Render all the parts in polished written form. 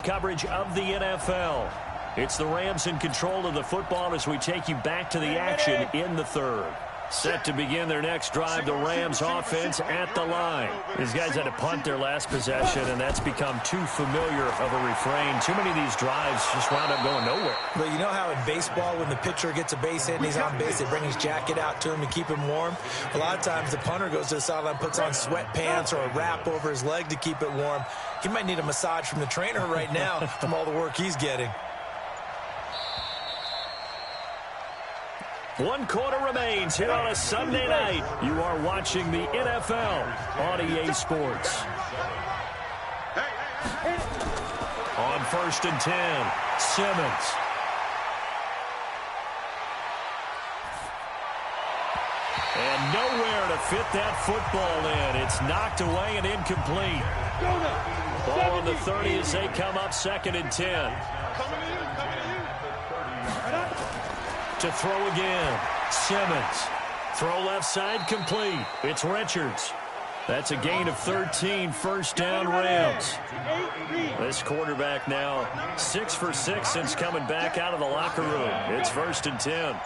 Coverage of the NFL. It's the Rams in control of the football as we take you back to the action in the third. Set to begin their next drive, the Rams offense at the line. These guys had to punt their last possession, and that's become too familiar of a refrain. Too many of these drives just wound up going nowhere. Well, you know how in baseball when the pitcher gets a base hit and he's on base, they bring his jacket out to him to keep him warm? A lot of times the punter goes to the sideline, puts on sweatpants or a wrap over his leg to keep it warm. He might need a massage from the trainer right now from all the work he's getting. 1 quarter remains here on a Sunday night. You are watching the NFL on EA Sports. On 1st and 10, Simmons. And nowhere to fit that football in. It's knocked away and incomplete. Ball on the 30 as they come up 2nd and 10. To throw again. Simmons. Throw left side complete. It's Richards. That's a gain of 13. First down, Rams. This quarterback now 6 for 6 since coming back out of the locker room. It's 1st and 10.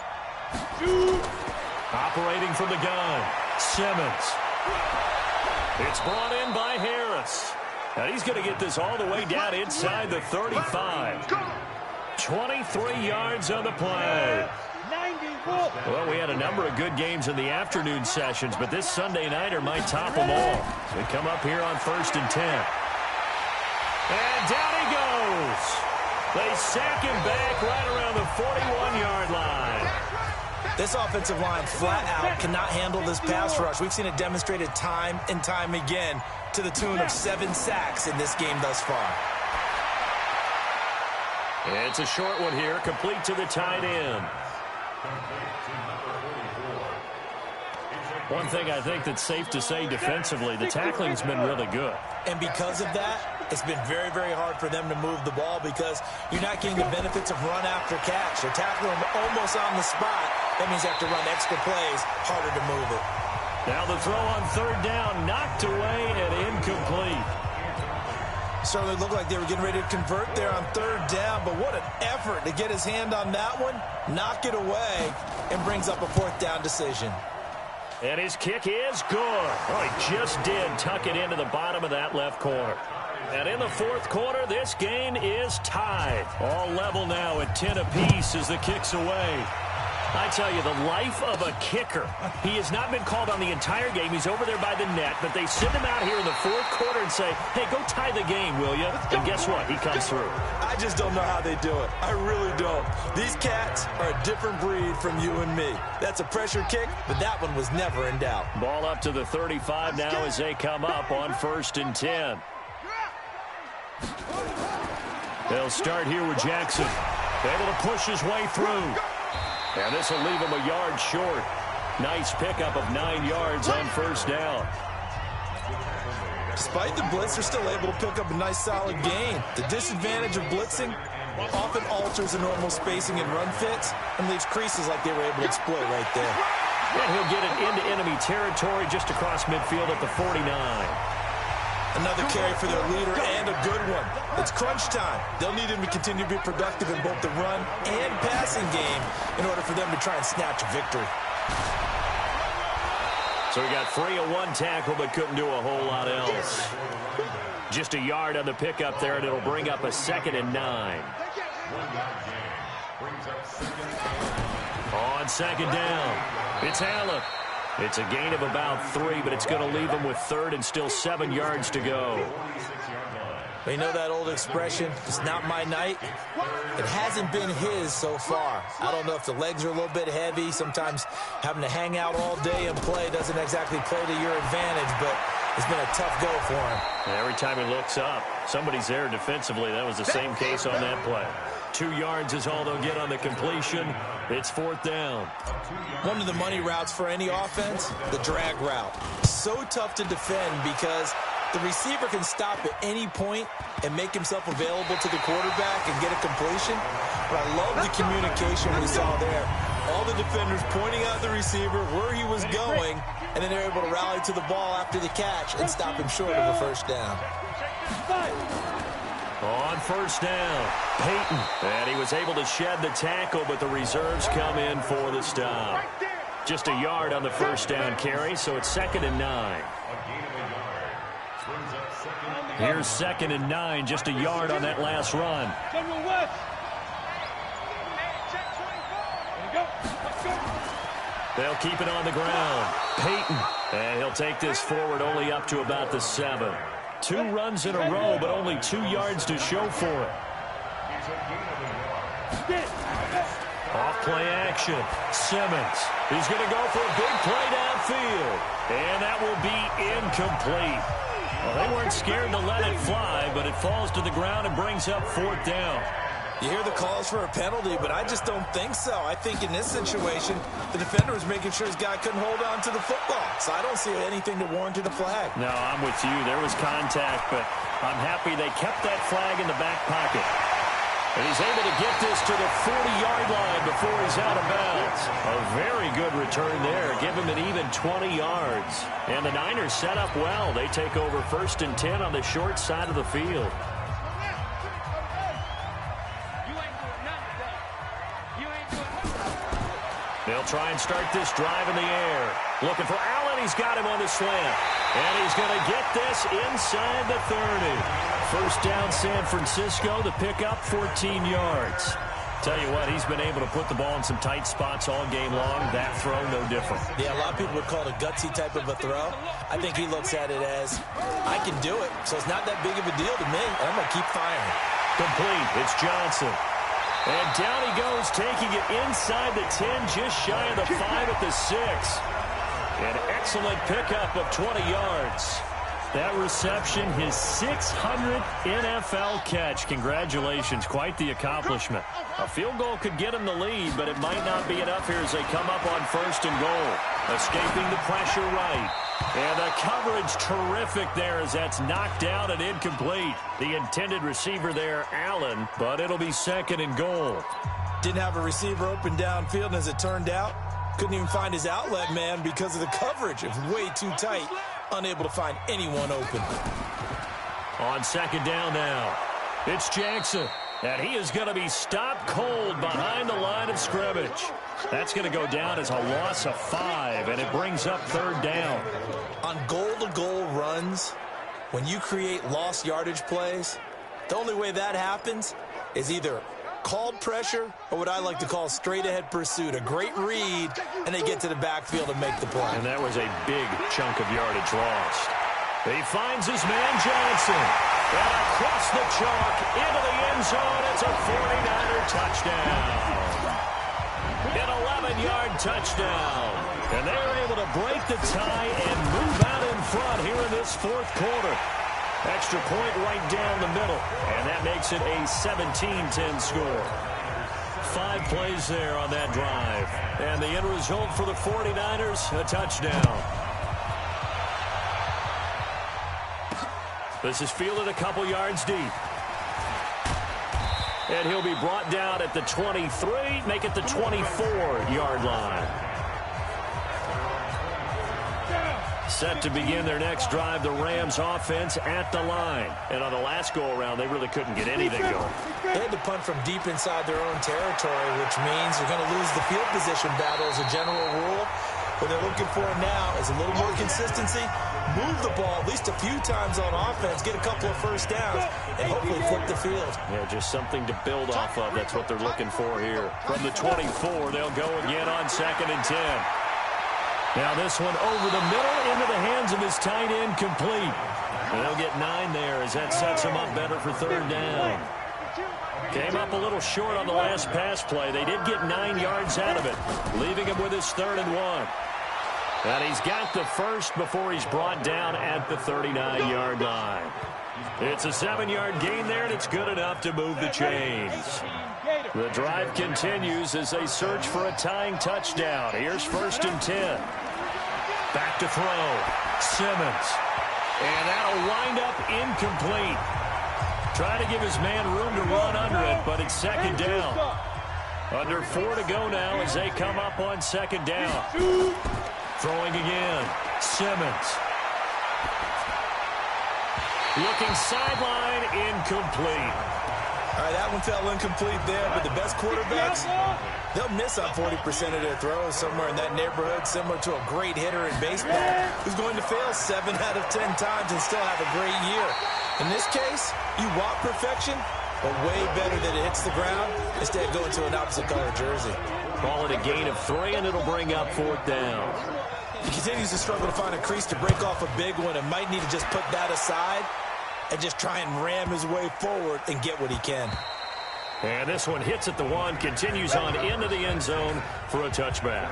Operating from the gun. Simmons. It's brought in by Harris. And he's going to get this all the way down inside the 35. 23 yards on the play. Well, we had a number of good games in the afternoon sessions, but this Sunday nighter might top them all. So we come up here on 1st and 10. And down he goes. They sack him back right around the 41-yard line. This offensive line flat out cannot handle this pass rush. We've seen it demonstrated time and time again to the tune of 7 sacks in this game thus far. It's a short one here, complete to the tight end. One thing I think that's safe to say defensively, the tackling's been really good. And because of that, it's been very, very hard for them to move the ball because you're not getting the benefits of run after catch. They're tackling them almost on the spot. That means they have to run extra plays, harder to move it. Now the throw on 3rd down, knocked away and incomplete. Certainly looked like they were getting ready to convert there on 3rd down, but what an effort to get his hand on that one, knock it away, and brings up a 4th down decision. And his kick is good. Oh, he just did tuck it into the bottom of that left corner. And in the 4th quarter, this game is tied. All level now at 10 apiece as the kick's away. I tell you, the life of a kicker. He has not been called on the entire game. He's over there by the net, but they send him out here in the 4th quarter and say, hey, go tie the game, will you? And guess what? He comes through. I just don't know how they do it. I really don't. These cats are a different breed from you and me. That's a pressure kick, but that one was never in doubt. Ball up to the 35 now as they come up on 1st and 10. They'll start here with Jackson. Able to push his way through. And this will leave him a yard short. Nice pickup of 9 yards on 1st down. Despite the blitz, they're still able to pick up a nice solid gain. The disadvantage of blitzing often alters the normal spacing and run fits and leaves creases like they were able to exploit right there. And he'll get it into enemy territory just across midfield at the 49. Another carry for their leader and a good one. It's crunch time. They'll need him to continue to be productive in both the run and passing game in order for them to try and snatch a victory. So he got free of 1 tackle but couldn't do a whole lot else. Just a yard on the pickup there, and it'll bring up a 2nd and 9. On 2nd down, it's Allen. It's a gain of about 3, but it's going to leave him with 3rd and still 7 yards to go. You know that old expression, it's not my night? It hasn't been his so far. I don't know if the legs are a little bit heavy. Sometimes having to hang out all day and play doesn't exactly play to your advantage, but it's been a tough go for him. And every time he looks up, somebody's there defensively. That was the same case on that play. 2 yards is all they'll get on the completion. It's 4th down. One of the money routes for any offense, the drag route. So tough to defend because the receiver can stop at any point and make himself available to the quarterback and get a completion. But I love the communication we saw there. All the defenders pointing out the receiver where he was going, and then they're able to rally to the ball after the catch and stop him short of a 1st down. On first down, Peyton. And he was able to shed the tackle, but the reserves come in for the stop. Just a yard on the first down carry, so it's 2nd and 9. Here's 2nd and 9, just a yard on that last run. They'll keep it on the ground. Peyton, and he'll take this forward only up to about the 7. 2 runs in a row, but only 2 yards to show for it. Off play action. Simmons. He's going to go for a big play downfield. And that will be incomplete. Well, they weren't scared to let it fly, but it falls to the ground and brings up 4th down. You hear the calls for a penalty, but I just don't think so. I think in this situation, the defender was making sure his guy couldn't hold on to the football. So I don't see anything that warranted a flag. No, I'm with you. There was contact, but I'm happy they kept that flag in the back pocket. And he's able to get this to the 40-yard line before he's out of bounds. A very good return there. Give him an even 20 yards. And the Niners set up well. They take over 1st and 10 on the short side of the field. They'll try and start this drive in the air. Looking for Allen. He's got him on the slant. And he's going to get this inside the 30. First down, San Francisco. The pickup, 14 yards. Tell you what, he's been able to put the ball in some tight spots all game long. That throw, no different. Yeah, a lot of people would call it a gutsy type of a throw. I think he looks at it as, I can do it, so it's not that big of a deal to me. I'm going to keep firing. Complete. It's Johnson. And down he goes, taking it inside the 10, just shy of the 5 at the 6. An excellent pickup of 20 yards. That reception, his 600th NFL catch. Congratulations. Quite the accomplishment. A field goal could get him the lead, but it might not be enough here as they come up on 1st and goal. Escaping the pressure right. And the coverage terrific there as that's knocked down and incomplete. The intended receiver there, Allen, but it'll be 2nd and goal. Didn't have a receiver open downfield, and as it turned out, couldn't even find his outlet man because of the coverage. It was way too tight. Unable to find anyone open. On 2nd down now, it's Jackson. And he is going to be stopped cold behind the line of scrimmage. That's going to go down as a loss of 5, and it brings up 3rd down. On goal-to-goal runs, when you create lost yardage plays, the only way that happens is either called pressure or what I like to call straight-ahead pursuit. A great read, and they get to the backfield and make the play. And that was a big chunk of yardage lost. He finds his man Johnson. And across the chalk into the end zone. It's a 49er touchdown. An 11-yard touchdown. And they're able to break the tie and move out in front here in this 4th quarter. Extra point right down the middle. And that makes it a 17-10 score. 5 plays there on that drive. And the end result for the 49ers, a touchdown. This is fielded a couple yards deep. And he'll be brought down at the 23, make it the 24-yard line. Set to begin their next drive, the Rams offense at the line. And on the last go-around, they really couldn't get anything going. They had to punt from deep inside their own territory, which means they're going to lose the field position battle as a general rule. What they're looking for now is a little more consistency, move the ball at least a few times on offense, get a couple of first downs, and hopefully flip the field. Yeah, just something to build off of. That's what they're looking for here. From the 24, they'll go again on 2nd and 10. Now this one over the middle into the hands of his tight end, complete. And they'll get 9 there as that sets him up better for 3rd down. Came up a little short on the last pass play. They did get 9 yards out of it, leaving him with his 3rd and 1. And he's got the first before he's brought down at the 39-yard line. It's a 7-yard gain there, and it's good enough to move the chains. The drive continues as they search for a tying touchdown. Here's 1st and 10. Back to throw. Simmons. And that'll wind up incomplete. Trying to give his man room to run under it, but it's 2nd down. Under 4 to go now as they come up on 2nd down. Throwing again. Simmons. Looking sideline, incomplete. All right, that one fell incomplete there, but the best quarterbacks, they'll miss on 40% of their throws, somewhere in that neighborhood, similar to a great hitter in baseball who's going to fail 7 out of 10 times and still have a great year. In this case, you want perfection, but way better that it hits the ground instead of going to an opposite color jersey. Call it a gain of 3, and it'll bring up 4th down. He continues to struggle to find a crease to break off a big one and might need to just put that aside and just try and ram his way forward and get what he can. And this one hits at the 1, continues on into the end zone for a touchback.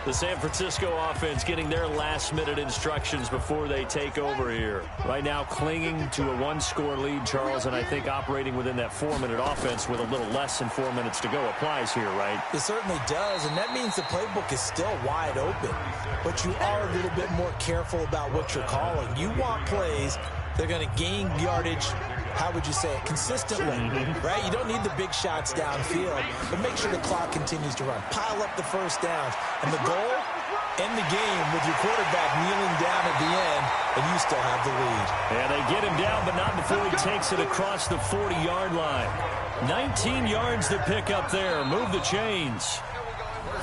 The San Francisco offense getting their last-minute instructions before they take over here. Right now clinging to a 1-score lead, Charles, and I think operating within that 4-minute offense with a little less than 4 minutes to go applies here, right? It certainly does, and that means the playbook is still wide open. But you are a little bit more careful about what you're calling. You want plays that are going to gain yardage, how would you say it, consistently, right? You don't need the big shots downfield, but make sure the clock continues to run. Pile up the first downs. And the goal, end the game with your quarterback kneeling down at the end, and you still have the lead. And they get him down, but not before he takes it across the 40-yard line. 19 yards to pick up there. Move the chains.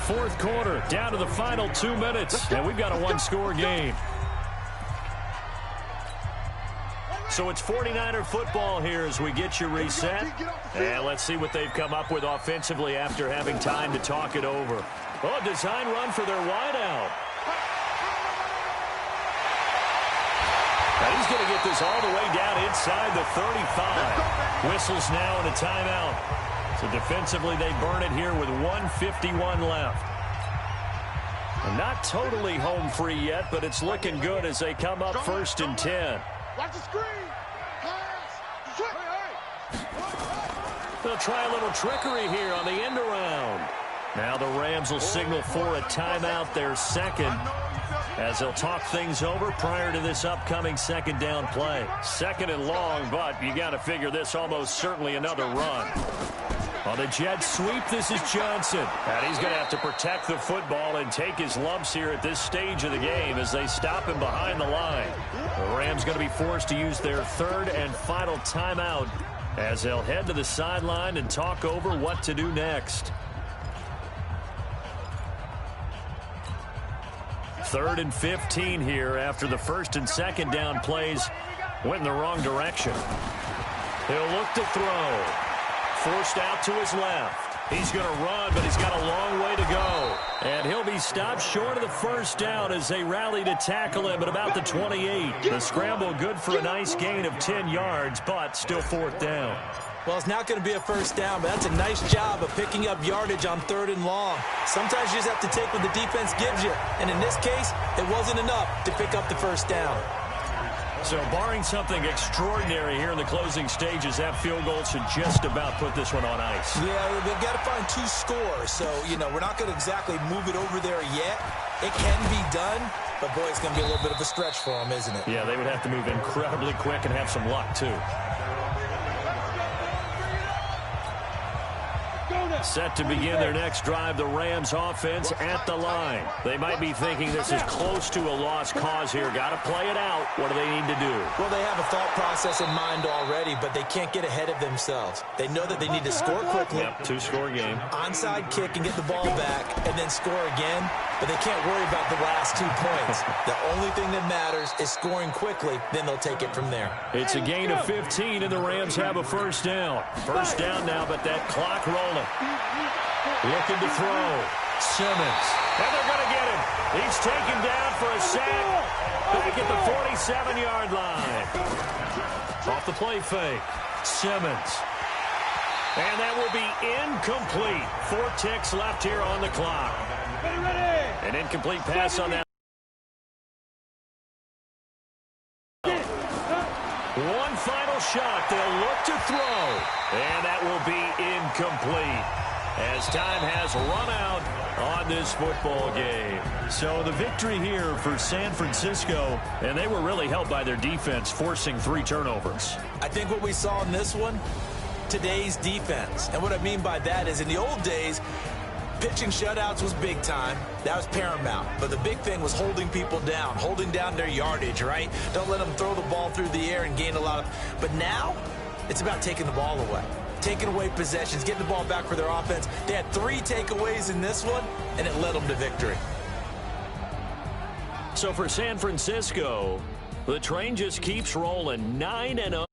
4th quarter, down to the final 2 minutes, and we've got a 1-score game. So it's 49er football here as we get you reset. And let's see what they've come up with offensively after having time to talk it over. Oh, design run for their wideout. Now he's going to get this all the way down inside the 35. Whistles now and a timeout. So defensively they burn it here with 1:51 left. And not totally home free yet, but it's looking good as they come up 1st and 10. Watch the screen. They'll try a little trickery here on the end around. Now the Rams will signal for a timeout, their second, as they'll talk things over prior to this upcoming 2nd down play. 2nd and long, but you got to figure this almost certainly another run. On the jet sweep, this is Johnson. And he's going to have to protect the football and take his lumps here at this stage of the game as they stop him behind the line. The Rams going to be forced to use their 3rd and final timeout as they'll head to the sideline and talk over what to do next. 3rd and 15 here after the 1st and 2nd down plays went in the wrong direction. He'll look to throw. Forced out to his left. He's going to run, but he's got a long way to go. And he'll be stopped short of the 1st down as they rally to tackle him at about the 28. The scramble good for a nice gain of 10 yards, but still 4th down. Well, it's not going to be a 1st down, but that's a nice job of picking up yardage on 3rd and long. Sometimes you just have to take what the defense gives you. And in this case, it wasn't enough to pick up the 1st down. So barring something extraordinary here in the closing stages, that field goal should just about put this one on ice. Yeah, they've got to find 2 scores. So, you know, we're not going to exactly move it over there yet. It can be done, but, boy, it's going to be a little bit of a stretch for them, isn't it? Yeah, they would have to move incredibly quick and have some luck, too. Set to begin their next drive, the Rams offense at the line. They might be thinking this is close to a lost cause here. Got to play it out. What do they need to do? Well, they have a thought process in mind already, but they can't get ahead of themselves. They know that they need to score quickly. Yep, 2-score game. Onside kick and get the ball back and then score again, but they can't worry about the last 2 points. The only thing that matters is scoring quickly, then they'll take it from there. It's a gain of 15, and the Rams have a 1st down. 1st down now, but that clock rolling. Looking to throw. Simmons. And they're going to get him. He's taken down for a sack. Back at the 47-yard line. Off the play fake. Simmons. And that will be incomplete. 4 ticks left here on the clock. An incomplete pass on that. One final shot. They'll look to throw. And that will be incomplete as time has run out on this football game. So the victory here for San Francisco, and they were really helped by their defense, forcing 3 turnovers. I think what we saw in this one, today's defense. And what I mean by that is in the old days, Pitching shutouts was big time. That was paramount. But the big thing was holding people down, holding down their yardage, right? Don't let them throw the ball through the air and gain a lot of... But now, it's about taking the ball away. Taking away possessions, getting the ball back for their offense. They had 3 takeaways in this one, and it led them to victory. So for San Francisco, the train just keeps rolling 9-0.